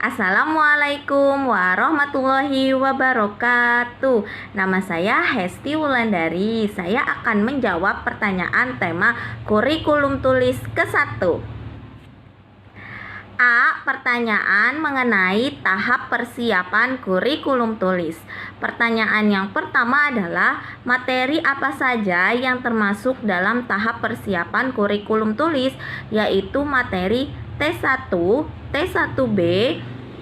Assalamualaikum warahmatullahi wabarakatuh. Nama saya Hesti Wulandari. Saya akan menjawab pertanyaan tema kurikulum tulis ke-1. A. Pertanyaan mengenai tahap persiapan kurikulum tulis. Pertanyaan yang pertama adalah materi apa saja yang termasuk dalam tahap persiapan kurikulum tulis, yaitu materi T1, T1B,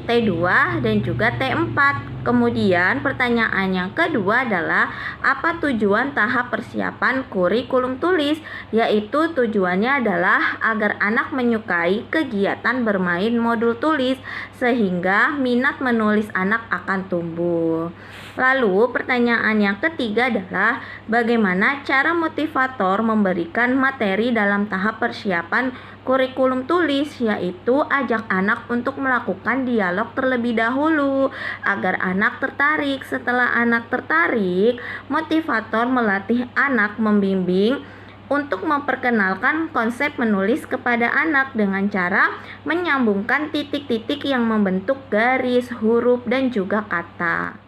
T2 dan juga T4. Kemudian pertanyaan yang kedua adalah apa tujuan tahap persiapan kurikulum tulis, yaitu tujuannya adalah agar anak menyukai kegiatan bermain modul tulis sehingga minat menulis anak akan tumbuh. Lalu pertanyaan yang ketiga adalah bagaimana cara motivator memberikan materi dalam tahap persiapan kurikulum tulis, yaitu ajak anak untuk melakukan dialog terlebih dahulu agar anak tertarik. Setelah anak tertarik, motivator melatih anak membimbing untuk memperkenalkan konsep menulis kepada anak dengan cara menyambungkan titik-titik yang membentuk garis, huruf, dan juga kata.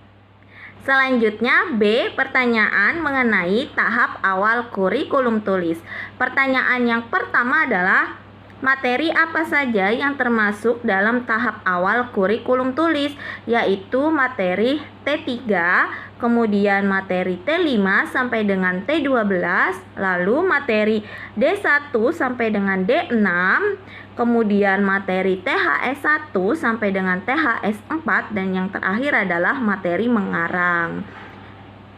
Selanjutnya B. Pertanyaan mengenai tahap awal kurikulum tulis. Pertanyaan yang pertama adalah materi apa saja yang termasuk dalam tahap awal kurikulum tulis, yaitu materi T3, kemudian materi T5 sampai dengan T12, lalu materi D1 sampai dengan D6, kemudian materi THS 1 sampai dengan THS 4, dan yang terakhir adalah materi mengarang.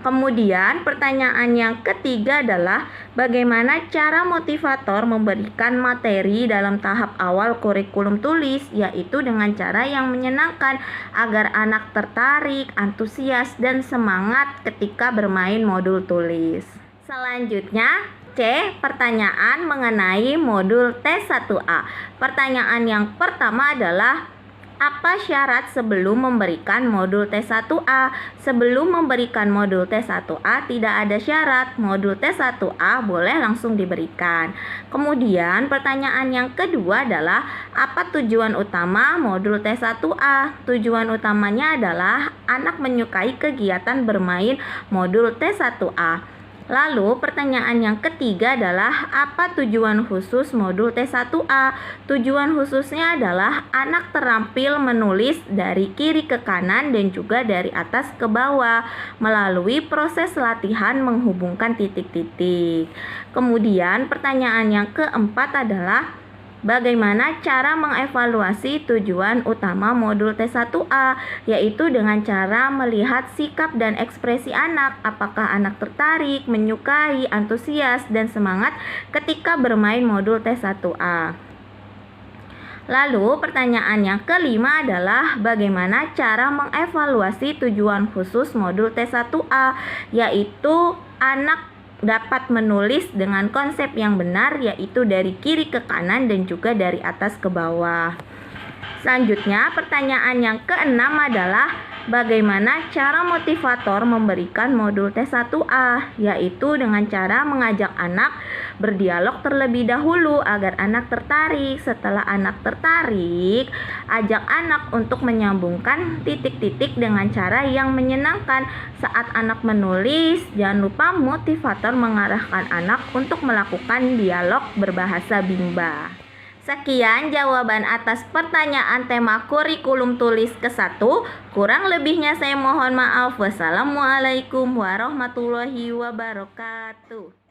Kemudian pertanyaan yang ketiga adalah bagaimana cara motivator memberikan materi dalam tahap awal kurikulum tulis, yaitu dengan cara yang menyenangkan agar anak tertarik, antusias, dan semangat ketika bermain modul tulis. Selanjutnya C. Pertanyaan mengenai modul T1A. Pertanyaan yang pertama adalah apa syarat sebelum memberikan modul T1A? Sebelum memberikan modul T1A tidak ada syarat, modul T1A boleh langsung diberikan. Kemudian pertanyaan yang kedua adalah apa tujuan utama modul T1A? Tujuan utamanya adalah anak menyukai kegiatan bermain modul T1A. Lalu pertanyaan yang ketiga adalah apa tujuan khusus modul T1A? Tujuan khususnya adalah anak terampil menulis dari kiri ke kanan dan juga dari atas ke bawah melalui proses latihan menghubungkan titik-titik. Kemudian pertanyaan yang keempat adalah bagaimana cara mengevaluasi tujuan utama modul T1A, yaitu dengan cara melihat sikap dan ekspresi anak, apakah anak tertarik, menyukai, antusias, dan semangat ketika bermain modul T1A. Lalu pertanyaan yang kelima adalah bagaimana cara mengevaluasi tujuan khusus modul T1A, yaitu anak dapat menulis dengan konsep yang benar, yaitu dari kiri ke kanan dan juga dari atas ke bawah. Selanjutnya pertanyaan yang keenam adalah bagaimana cara motivator memberikan modul T1A, yaitu dengan cara mengajak anak berdialog terlebih dahulu agar anak tertarik. Setelah anak tertarik, ajak anak untuk menyambungkan titik-titik dengan cara yang menyenangkan. Saat anak menulis, jangan lupa motivator mengarahkan anak untuk melakukan dialog berbahasa Bimba. Sekian jawaban atas pertanyaan tema kurikulum tulis ke-1. Kurang lebihnya saya mohon maaf. Wassalamualaikum warahmatullahi wabarakatuh.